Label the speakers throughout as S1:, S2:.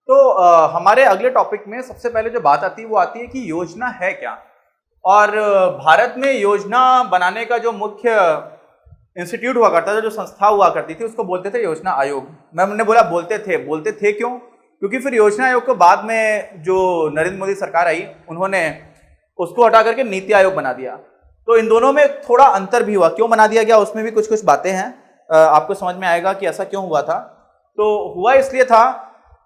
S1: तो हमारे अगले टॉपिक में सबसे पहले जो बात आती है वो आती है कि योजना है क्या। और भारत में योजना बनाने का जो मुख्य इंस्टीट्यूट हुआ करता था, जो संस्था हुआ करती थी, उसको बोलते थे योजना आयोग। मैंने बोला बोलते थे क्यों? क्योंकि फिर योजना आयोग को बाद में जो नरेंद्र मोदी सरकार आई उन्होंने उसको हटा करके नीति आयोग बना दिया। तो इन दोनों में थोड़ा अंतर भी हुआ। क्यों बना दिया गया उसमें भी कुछ बातें हैं, आपको समझ में आएगा कि ऐसा क्यों हुआ था। तो हुआ इसलिए था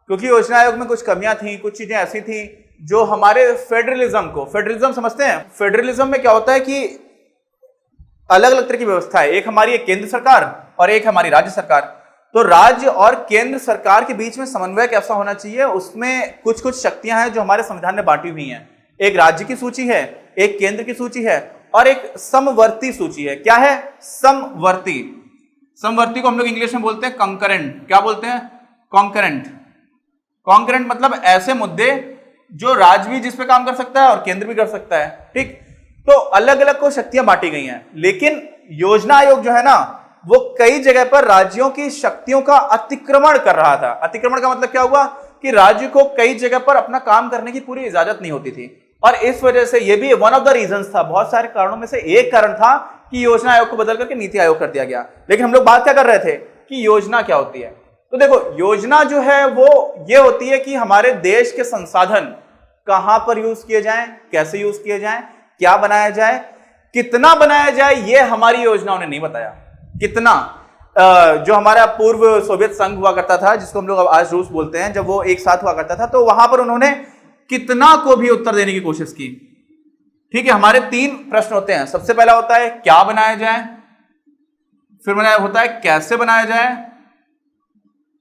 S1: क्योंकि योजना आयोग में कुछ कमियां थी, कुछ चीजें ऐसी थी जो हमारे फेडरलिज्म समझते हैं। फेडरलिज्म में क्या होता है कि अलग अलग तरह की व्यवस्था है, एक हमारी एक केंद्र सरकार और एक हमारी राज्य सरकार। तो राज्य और केंद्र सरकार के बीच में समन्वय कैसा होना चाहिए, उसमें कुछ शक्तियां हैं जो हमारे संविधान में बांटी हुई हैं। एक राज्य की सूची है, एक केंद्र की सूची है और एक समवर्ती सूची है। क्या है? समवर्ती को हम लोग इंग्लिश में बोलते हैं कंकरेंट। क्या बोलते हैं? कॉन्करेंट मतलब ऐसे मुद्दे जो राज्य भी जिस पे काम कर सकता है और केंद्र भी कर सकता है। ठीक, तो अलग अलग को शक्तियां बांटी गई हैं। लेकिन योजना आयोग जो है ना, वो कई जगह पर राज्यों की शक्तियों का अतिक्रमण कर रहा था। अतिक्रमण का मतलब क्या हुआ कि राज्य को कई जगह पर अपना काम करने की पूरी इजाजत नहीं होती थी। और इस वजह से ये भी वन ऑफ द रीजंस था, बहुत सारे कारणों में से एक कारण था कि योजना आयोग को बदल करके नीति आयोग कर दिया गया। लेकिन हम लोग बात क्या कर रहे थे कि योजना क्या होती है। तो देखो, योजना जो है वो ये होती है कि हमारे देश के संसाधन कहां पर यूज किए जाएं, कैसे यूज किए जाएं, क्या बनाया जाए, कितना बनाया जाए, ये हमारी योजनाओं ने नहीं बताया। कितना, जो हमारा पूर्व सोवियत संघ हुआ करता था, जिसको हम लोग आज रूस बोलते हैं, जब वो एक साथ हुआ करता था तो वहां पर उन्होंने कितना को भी उत्तर देने की कोशिश की। ठीक है, हमारे 3 प्रश्न होते हैं। सबसे पहला होता है क्या बनाया जाए, फिर होता है कैसे बनाया जाए,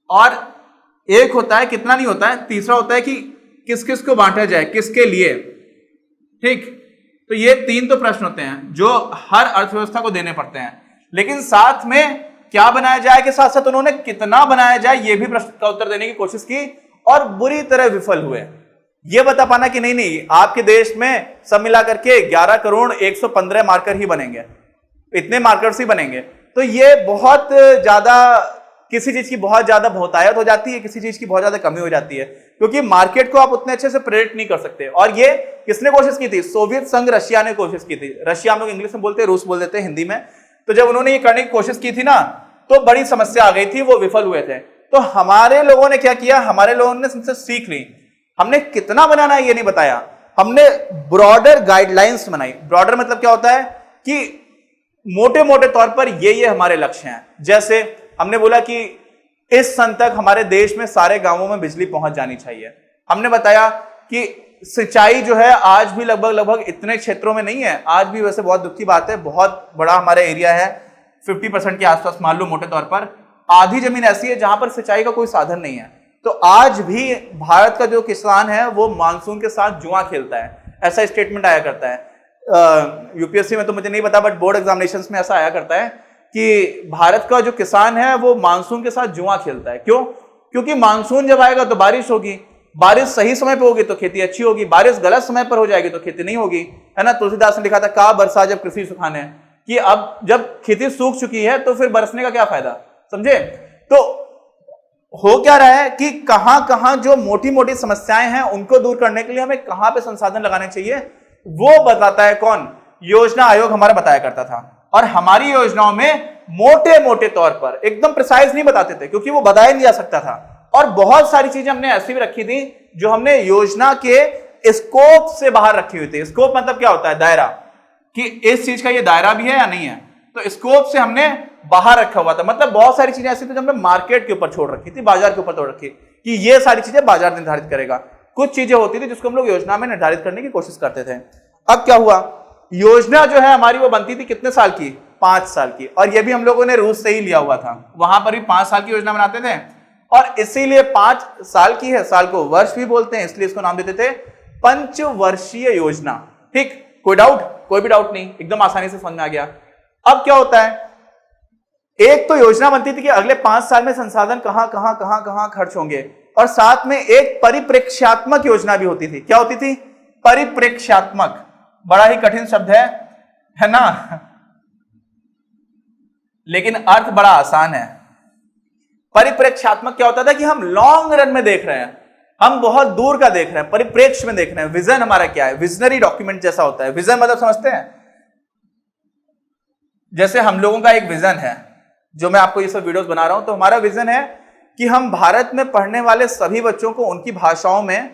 S1: और एक होता है कितना नहीं होता है, तीसरा होता है कि किस किस को बांटा जाए, किसके लिए। ठीक, तो ये 3 तो प्रश्न होते हैं जो हर अर्थव्यवस्था को देने पड़ते हैं। लेकिन साथ में क्या बनाया जाए के साथ साथ उन्होंने कितना बनाया जाए ये भी प्रश्न का उत्तर देने की कोशिश की और बुरी तरह विफल हुए। ये बता पाना कि नहीं आपके देश में सब मिला करके 11 करोड़ 115 मार्कर ही बनेंगे, इतने मार्कर्स ही बनेंगे। तो ये बहुत ज्यादा, किसी चीज की बहुत ज्यादा बहुतायत हो जाती है, किसी चीज की बहुत ज्यादा कमी हो जाती है, क्योंकि मार्केट को आप उतने अच्छे से प्रेडिक्ट नहीं कर सकते। और ये किसने कोशिश की थी? सोवियत संघ, रशिया ने कोशिश की थी। रशिया हम लोग इंग्लिश में बोलते हैं, रूस बोल देते हैं हिंदी में। तो जब उन्होंने ये करने की कोशिश की थी ना, तो बड़ी समस्या आ गई थी, वो विफल हुए थे। तो हमारे लोगों ने क्या किया, हमारे लोगों ने उनसे सीख ली। हमने कितना बनाना है ये नहीं बताया, हमने ब्रॉडर गाइडलाइंस बनाई। ब्रॉडर मतलब क्या होता है कि मोटे मोटे तौर पर ये हमारे लक्ष्य हैं। जैसे हमने बोला कि इस सन तक हमारे देश में सारे गांवों में बिजली पहुंच जानी चाहिए। हमने बताया कि सिंचाई जो है आज भी लगभग इतने क्षेत्रों में नहीं है। आज भी, वैसे बहुत दुख की बात है, बहुत बड़ा हमारा एरिया है, 50% के आसपास मान लो मोटे तौर पर। आधी जमीन ऐसी है जहां पर सिंचाई का कोई साधन नहीं है। तो आज भी भारत का जो किसान है वो मानसून के साथ जुआ खेलता है, ऐसा स्टेटमेंट आया करता है। यूपीएससी में तो मुझे नहीं पता, बट बोर्ड एग्जामिनेशंस में ऐसा आया करता है कि भारत का जो किसान है वो मानसून के साथ जुआ खेलता है। क्यों? क्योंकि मानसून जब आएगा तो बारिश होगी, बारिश सही समय पर होगी तो खेती अच्छी होगी, बारिश गलत समय पर हो जाएगी तो खेती नहीं होगी, है ना। तुलसीदास ने लिखा था, का बरसा जब कृषि सुखाने, कि अब जब खेती सूख चुकी है तो फिर बरसने का क्या फायदा, समझे। तो हो क्या रहा है कि कहां कहां जो मोटी मोटी समस्याएं हैं उनको दूर करने के लिए हमें कहां पे संसाधन लगाने चाहिए, वो बताता है कौन? योजना आयोग हमारा बताया करता था। और हमारी योजनाओं में मोटे मोटे तौर पर एकदम प्रिसाइज नहीं बताते थे, क्योंकि वो बताया नहीं जा सकता था। और बहुत सारी चीजें हमने ऐसी भी रखी थी जो हमने योजना के स्कोप से बाहर रखी हुई थी। स्कोप मतलब क्या होता है? दायरा, कि इस चीज का ये दायरा भी है या नहीं है। तो स्कोप से हमने बाहर रखा हुआ था। मतलब बहुत सारी चीजें ऐसी थी जो हमने मार्केट के ऊपर छोड़ रखी थी, बाजार के ऊपर छोड़ रखी, कि ये सारी चीजें बाजार निर्धारित करेगा। कुछ चीजें होती थी जिसको हम लोग योजना में निर्धारित करने की कोशिश करते थे। अब क्या हुआ, योजना जो है हमारी वो बनती थी कितने साल की? 5 साल की। और ये भी हम लोगों ने रूस से ही लिया हुआ था, वहां पर भी 5 साल की योजना बनाते थे। और इसीलिए 5 साल की है, साल को वर्ष भी बोलते हैं, इसलिए इसको नाम देते थे पंचवर्षीय योजना। ठीक, कोई डाउट? कोई भी डाउट नहीं, एकदम आसानी से समझ में आ गया। अब क्या होता है, एक तो योजना बनती थी कि अगले 5 साल में संसाधन कहां कहां कहां कहां खर्च होंगे, और साथ में एक परिप्रेक्ष्यात्मक योजना भी होती थी। क्या होती थी? परिप्रेक्ष्यात्मक, बड़ा ही कठिन शब्द है ना, लेकिन अर्थ बड़ा आसान है। परिप्रेक्ष्यात्मक क्या होता था कि हम लॉन्ग रन में देख रहे हैं, हम बहुत दूर का देख रहे हैं, परिप्रेक्ष्य में देख रहे हैं। विजन हमारा क्या है, विजनरी डॉक्यूमेंट जैसा होता है। विजन मतलब समझते हैं, जैसे हम लोगों का एक विजन है, जो मैं आपको ये सब वीडियोस बना रहा हूं, तो हमारा विजन है कि हम भारत में पढ़ने वाले सभी बच्चों को उनकी भाषाओं में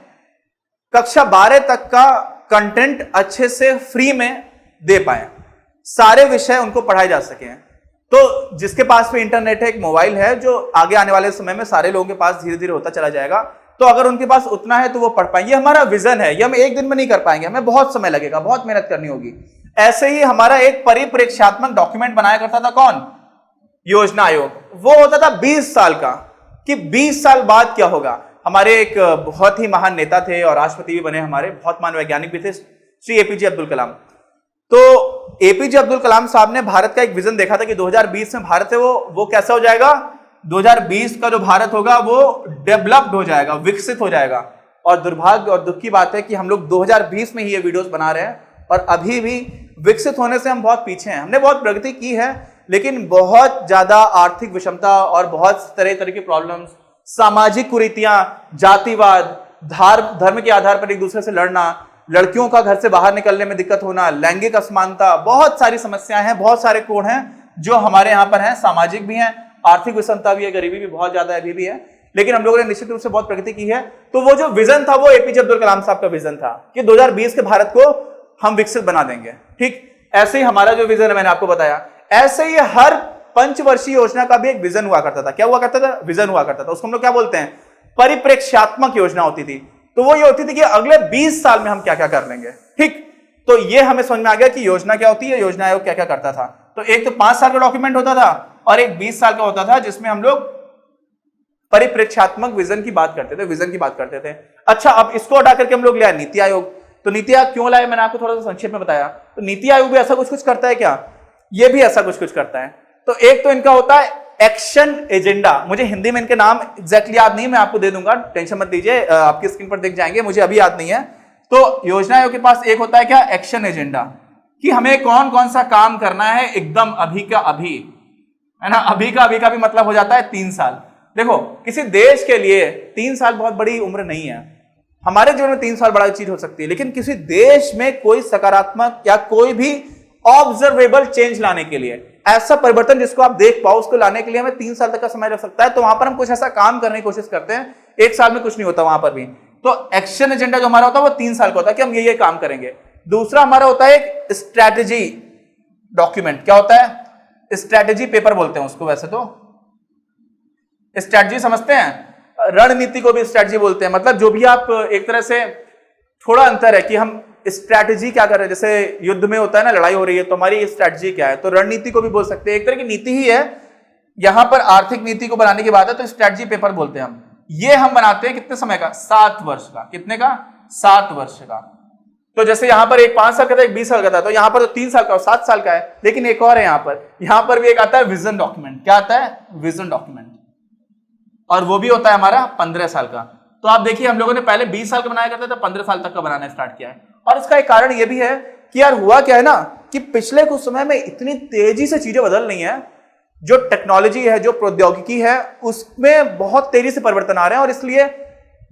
S1: कक्षा 12 तक का कंटेंट अच्छे से फ्री में दे पाए, सारे विषय उनको पढ़ाए जा सके। तो जिसके पास भी इंटरनेट है, एक मोबाइल है, जो आगे आने वाले समय में सारे लोगों के पास धीरे धीरे होता चला जाएगा, तो अगर उनके पास उतना है तो वो पढ़ पाएंगे। हमारा विजन है, ये हम एक दिन में नहीं कर पाएंगे, हमें बहुत समय लगेगा, बहुत मेहनत करनी होगी। ऐसे ही हमारा एक परिप्रेक्ष्यात्मक डॉक्यूमेंट बनाया करता था कौन, योजना आयोग। वो होता था 20 साल का, कि 20 साल बाद क्या होगा। हमारे एक बहुत ही महान नेता थे और राष्ट्रपति भी बने, हमारे बहुत महान वैज्ञानिक भी थे, श्री एपीजे अब्दुल कलाम। तो एपीजे अब्दुल कलाम साहब ने भारत का एक विजन देखा था कि 2020 में भारत है वो कैसा हो जाएगा, 2020 का जो भारत होगा वो डेवलप्ड हो जाएगा, विकसित हो जाएगा। और दुर्भाग्य और दुख की बात है कि हम लोग 2020 में ही ये वीडियोस बना रहे हैं और अभी भी विकसित होने से हम बहुत पीछे हैं। हमने बहुत प्रगति की है, लेकिन बहुत ज्यादा आर्थिक विषमता और बहुत तरह की प्रॉब्लम्स, सामाजिक कुरीतियां, जातिवाद, धर्म के आधार पर एक दूसरे से लड़ना, लड़कियों का घर से बाहर निकलने में दिक्कत होना, लैंगिक असमानता, बहुत सारी समस्याएं हैं, बहुत सारे कोण हैं जो हमारे यहाँ पर हैं। सामाजिक भी हैं, आर्थिक विषमता भी है, गरीबी भी बहुत ज्यादा अभी भी है, लेकिन हम लोगों ने निश्चित रूप से बहुत प्रगति की है। तो वो जो विजन था वो एपीजे अब्दुल कलाम साहब का विजन था कि 2020 के भारत को हम विकसित बना देंगे। ठीक ऐसे ही हमारा जो विजन है, मैंने आपको बताया, ऐसे ही हर पंचवर्षीय योजना का भी एक विजन हुआ करता था। क्या हुआ करता था, विजन हुआ करता था। उसको हम लोग क्या बोलते हैं, परिप्रेक्ष्यात्मक योजना होती थी। तो वो ये होती थी कि अगले 20 साल में हम क्या क्या कर लेंगे। ठीक, तो ये हमें समझ में आ गया कि योजना क्या होती है, योजना आयोग क्या क्या करता था। तो एक तो 5 साल का डॉक्यूमेंट होता था और एक 20 साल का होता था, जिसमें हम लोग परिप्रेक्ष्यात्मक विजन की बात करते थे, विजन की बात करते थे। अच्छा, अब इसको हटा करके हम लोग लाए नीति आयोग। तो नीति आयोग क्यों लाए, मैंने आपको थोड़ा सा संक्षेप में बताया। तो नीति आयोग भी ऐसा कुछ करता है क्या, ये भी ऐसा कुछ करता है। तो एक तो इनका होता है एक्शन एजेंडा। मुझे हिंदी में इनके नाम एग्जैक्टली याद नहीं, मैं आपको दे दूंगा, टेंशन मत लीजिए, आपकी स्क्रीन पर दिख जाएंगे, मुझे अभी याद नहीं है। तो योजना आयोग के पास एक होता है क्या, एक्शन एजेंडा, कि हमें कौन कौन सा काम करना है एकदम अभी का अभी, है ना। अभी का भी मतलब हो जाता है 3 साल। देखो, किसी देश के लिए 3 साल बहुत बड़ी उम्र नहीं है। हमारे जीवन में 3 साल बड़ा चीज हो सकती है, लेकिन किसी देश में कोई सकारात्मक या कोई भी ऑब्जर्वेबल चेंज लाने के लिए, ऐसा परिवर्तन जिसको आप देख पाओ, उसको लाने के लिए हमें 3 साल तक का समय लग सकता है। तो वहां पर हम कुछ ऐसा काम करने की कोशिश करते हैं, 1 साल में कुछ नहीं होता वहां पर भी। तो एक्शन एजेंडा जो हमारा होता है वो 3 साल का होता है कि हम ये काम करेंगे। दूसरा हमारा होता है एक स्ट्रैटेजी डॉक्यूमेंट। क्या होता है, स्ट्रैटेजी पेपर बोलते हैं उसको। वैसे तो स्ट्रैटेजी समझते हैं, रणनीति को भी स्ट्रैटेजी बोलते हैं। मतलब जो भी आप, एक तरह से थोड़ा अंतर है कि हम स्ट्रैटेजी क्या कर रहे हैं। जैसे युद्ध में होता है ना, लड़ाई हो रही है, तो हमारी स्ट्रैटेजी क्या है। तो रणनीति को भी बोल सकते हैं, एक तरह की नीति ही है। यहां पर आर्थिक नीति को बनाने की बात है, तो स्ट्रैटेजी पेपर बोलते हैं हम। ये हम बनाते हैं कितने समय का, 7 वर्ष का। कितने का, 7 वर्ष का। तो जैसे यहां पर एक 5 साल का था, एक 20 साल का था, तो यहां पर तो 3 साल का और 7 साल का है। लेकिन एक और है यहां पर भी एक आता है विजन डॉक्यूमेंट। क्या आता है, विजन डॉक्यूमेंट, और वो भी होता है हमारा 15 साल का। तो आप देखिए, हम लोगों ने पहले 20 साल का बनाया करते थे, 15 साल तक का बनाना स्टार्ट किया है। और इसका एक कारण ये भी है कि यार हुआ क्या है ना, कि पिछले कुछ समय में इतनी तेजी से चीजें बदल रही हैं, जो टेक्नोलॉजी है, जो प्रौद्योगिकी है, उसमें बहुत तेजी से परिवर्तन आ रहे हैं, और इसलिए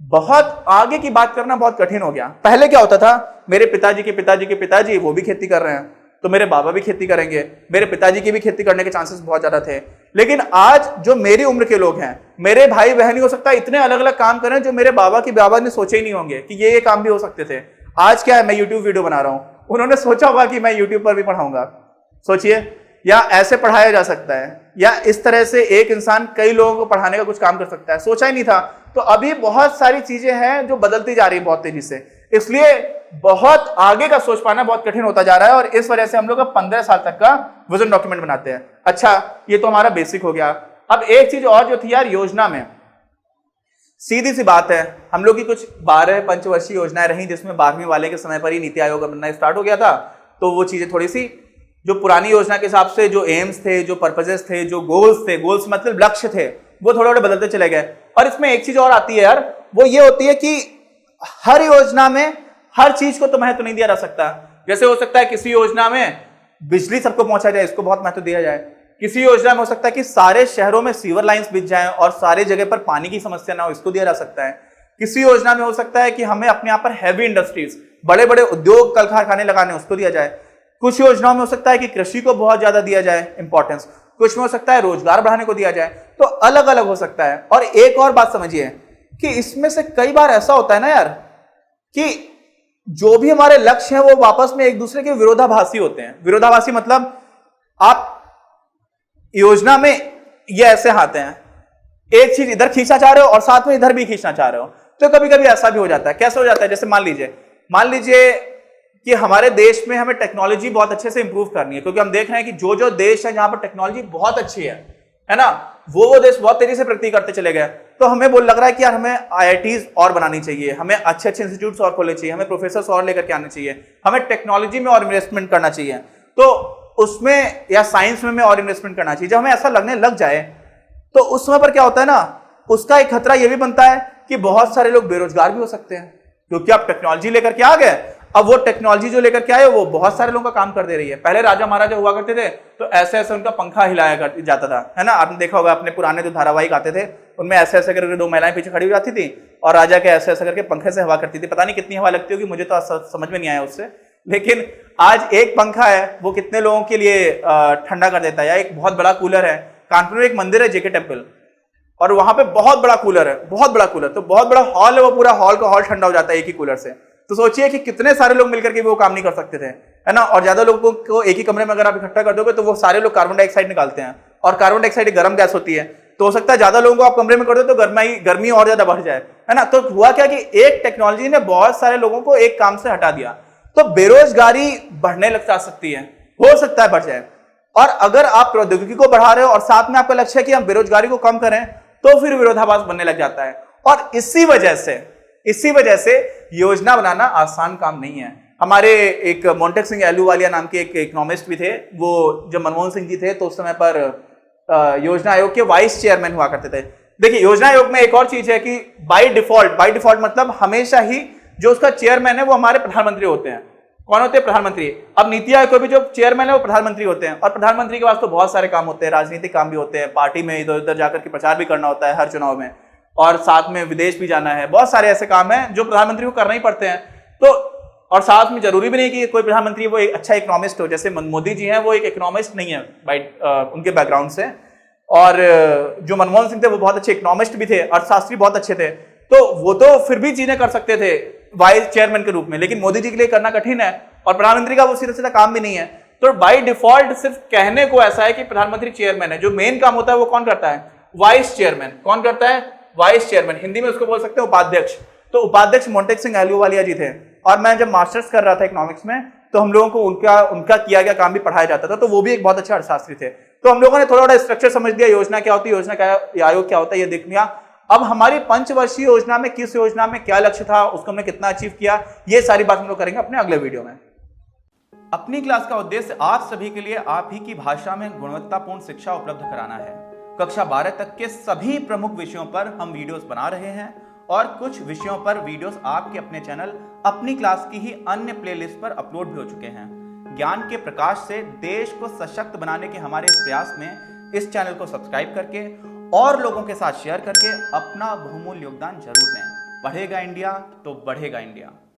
S1: बहुत आगे की बात करना बहुत कठिन हो गया। पहले क्या होता था, मेरे पिताजी के पिताजी के पिताजी वो भी खेती कर रहे हैं, तो मेरे बाबा भी खेती करेंगे, मेरे पिताजी की भी खेती करने के चांसेस बहुत ज्यादा थे। लेकिन आज जो मेरी उम्र के लोग हैं, मेरे भाई बहन ही हो सकता है इतने अलग अलग काम करें जो मेरे बाबा ने सोचे ही नहीं होंगे कि ये काम भी हो सकते थे। आज क्या है, मैं यूट्यूब वीडियो बना रहा हूं, उन्होंने सोचा होगा कि मैं यूट्यूब पर भी पढ़ाऊंगा, सोचिए। या ऐसे पढ़ाया जा सकता है, या इस तरह से एक इंसान कई लोगों को पढ़ाने का कुछ काम कर सकता है, सोचा ही नहीं था। तो अभी बहुत सारी चीजें हैं जो बदलती जा रही है बहुत तेजी से, इसलिए बहुत आगे का सोच पाना बहुत कठिन होता जा रहा है। और इस वजह से हम लोग 15 साल तक का विजन डॉक्यूमेंट बनाते हैं। अच्छा, ये तो हमारा बेसिक हो गया। अब एक चीज और जो थी यार, योजना में सीधी सी बात है, हम लोग की कुछ 12 पंचवर्षीय योजनाएं रही, जिसमें 12वीं वाले के समय पर ही नीति आयोग बनना स्टार्ट हो गया था। तो वो चीजें थोड़ी सी, जो पुरानी योजना के हिसाब से जो एम्स थे, जो पर्पजेस थे, जो गोल्स थे, गोल्स मतलब लक्ष्य थे, वो थोड़े थोड़े बदलते चले गए। और इसमें एक चीज और आती है यार, वो ये होती है कि हर योजना में हर चीज को तो महत्व नहीं दिया जा सकता। जैसे हो सकता है किसी योजना में बिजली सबको पहुंचा जाए, इसको बहुत महत्व दिया जाए। किसी योजना में हो सकता है कि सारे शहरों में सीवर लाइंस बिछ जाएं और सारे जगह पर पानी की समस्या ना हो, इसको दिया जा सकता है। किसी योजना में हो सकता है कि हमें अपने यहाँ पर हैवी इंडस्ट्रीज, बड़े बड़े उद्योग कल कारखाने लगाने, उसको दिया जाए। कुछ योजनाओं में हो सकता है कि कृषि को बहुत ज्यादा दिया जाए इंपॉर्टेंस, कुछ में हो सकता है रोजगार बढ़ाने को दिया जाए। तो अलग अलग हो सकता है। और एक और बात समझिए कि इसमें से कई बार ऐसा होता है ना यार कि जो भी हमारे लक्ष्य हैं वो वापस में एक दूसरे के विरोधाभासी होते हैं। विरोधाभासी मतलब आप योजना में ये ऐसे आते हैं, एक चीज इधर खींचना चाह रहे हो और साथ में इधर भी खींचना चाह रहे हो। तो कभी कभी ऐसा भी हो जाता है। कैसे हो जाता है? जैसे मान लीजिए कि हमारे देश में हमें टेक्नोलॉजी बहुत अच्छे से इंप्रूव करनी है, क्योंकि हम देख रहे हैं कि जो देश है जहां पर टेक्नोलॉजी बहुत अच्छी है ना, वो देश बहुत तेजी से प्रगति करते चले गए। तो हमें वो लग रहा है कि यार हमें आईआईटीज और बनानी चाहिए, हमें अच्छे अच्छे इंस्टीट्यूट्स और खोलने चाहिए, हमें प्रोफेसर्स और लेकर के आने चाहिए, हमें टेक्नोलॉजी में और इन्वेस्टमेंट करना चाहिए, तो उसमें या साइंस में और इन्वेस्टमेंट करना चाहिए। जब हमें ऐसा लगने लग जाए तो उस समय पर क्या होता है ना, उसका एक खतरा यह भी बनता है कि बहुत सारे लोग बेरोजगार भी हो सकते हैं, क्योंकि आप टेक्नोलॉजी लेकर के आ गए। अब वो टेक्नोलॉजी जो लेकर के आए वो बहुत सारे लोगों का काम कर दे रही है। पहले राजा महाराजा हुआ करते थे तो ऐसे ऐसे उनका पंखा हिलाया जाता था, है ना। आपने देखा होगा अपने पुराने जो धारावाहिक आते थे उनमें ऐसे ऐसे करके दो महिलाएं पीछे खड़ी हो जाती थी और राजा के ऐसे ऐसे करके पंखे से हवा करती थी। पता नहीं कितनी हवा लगती होगी, मुझे तो समझ में नहीं आया उससे। लेकिन आज एक पंखा है वो कितने लोगों के लिए ठंडा कर देता है। या एक बहुत बड़ा कूलर है, कानपुर में एक मंदिर है जेके टेम्पल, और वहां पे बहुत बड़ा कूलर है, बहुत बड़ा कूलर, तो बहुत बड़ा हॉल है, वो पूरा हॉल का हॉल ठंडा हो जाता है एक ही कूलर से। तो सोचिए कि कितने सारे लोग मिलकर के वो काम नहीं कर सकते थे, है ना। और ज्यादा लोगों को एक ही कमरे में अगर आप इकट्ठा कर दोगे तो वो सारे लोग कार्बन डाइऑक्साइड निकालते हैं, और कार्बन डाइऑक्साइड गर्म गैस होती है। तो हो सकता है ज्यादा लोगों को आप कमरे में कर दो तो गर्मी और ज्यादा बढ़ जाए, है ना। तो हुआ क्या कि एक टेक्नोलॉजी ने बहुत सारे लोगों को एक काम से हटा दिया, तो बेरोजगारी बढ़ने लग जा सकती है, हो सकता है बढ़ जाए। और अगर आप प्रौद्योगिकी को बढ़ा रहे हो और साथ में आपका लक्ष्य है कि हम बेरोजगारी को कम करें, तो फिर विरोधाभास बनने लग जाता है। और इसी वजह से योजना बनाना आसान काम नहीं है। हमारे एक मोंटेक सिंह अहलूवालिया नाम के एक इकोनॉमिस्ट भी थे, वो जब मनमोहन सिंह जी थे तो उस समय पर योजना आयोग के वाइस चेयरमैन हुआ करते थे। देखिए योजना आयोग में एक और चीज है कि बाय डिफॉल्ट मतलब हमेशा ही जो उसका चेयरमैन है वो हमारे प्रधानमंत्री होते हैं। कौन होते हैं? प्रधानमंत्री। अब नीति आयोग के भी जो चेयरमैन है वो प्रधानमंत्री होते हैं, और प्रधानमंत्री के पास तो बहुत सारे काम होते हैं, राजनीतिक काम भी होते हैं, पार्टी में इधर उधर जाकर के प्रचार भी करना होता है हर चुनाव में, और साथ में विदेश भी जाना है। बहुत सारे ऐसे काम हैं जो प्रधानमंत्री को करना ही पड़ते हैं। तो और साथ में जरूरी भी नहीं कि कोई प्रधानमंत्री वो एक अच्छा इकोनॉमिस्ट हो, जैसे मोदी जी हैं वो एक इकोनॉमिस्ट नहीं है बाय उनके बैकग्राउंड से, और जो मनमोहन सिंह थे वो बहुत अच्छे इकोनॉमिस्ट भी थे, अर्थशास्त्री बहुत अच्छे थे, तो वो तो फिर भी चीजें कर सकते थे वाइस चेयरमैन के रूप में। लेकिन मोदी जी के लिए करना कठिन है, और प्रधानमंत्री का वो सीधा सीधा काम भी नहीं है। तो बाय डिफॉल्ट सिर्फ कहने को ऐसा है कि प्रधानमंत्री चेयरमैन है, जो मेन काम होता है वो कौन करता है? Vice chairman. कौन करता है? Vice chairman. हिंदी में उसको बोल सकते हैं उपाध्यक्ष। तो उपाध्यक्ष मोंटेक सिंह अहलूवालिया जी थे, और मैं जब मास्टर्स कर रहा था इकोनॉमिक्स में तो हम लोगों को उनका किया गया काम भी पढ़ाया जाता था। तो वो भी एक बहुत अच्छे अर्थशास्त्री थे। तो हम लोगों ने थोड़ा थोड़ा स्ट्रक्चर समझ लिया, योजना क्या होती है, योजना क्या आयोग क्या होता है, ये देख लिया। अब हमारी पंचवर्षीय योजना में किस योजना में क्या लक्ष्य था, उसको हमने कितना अचीव किया, ये सारी बात हम लोग करेंगे अपने अगले वीडियो में। अपनी क्लास का उद्देश्य आप सभी के लिए आप ही की भाषा में गुणवत्तापूर्ण शिक्षा उपलब्ध कराना है। कक्षा 12 तक के सभी प्रमुख विषयों पर हम वीडियोस बना रहे हैं, और कुछ विषयों पर वीडियोस आपके अपने चैनल अपनी क्लास की ही अन्य प्लेलिस्ट पर अपलोड भी हो चुके हैं। ज्ञान के प्रकाश से देश को सशक्त बनाने के हमारे इस प्रयास में इस चैनल को सब्सक्राइब करके और लोगों के साथ शेयर करके अपना बहुमूल्य योगदान जरूर दें। पढ़ेगा इंडिया तो बढ़ेगा इंडिया।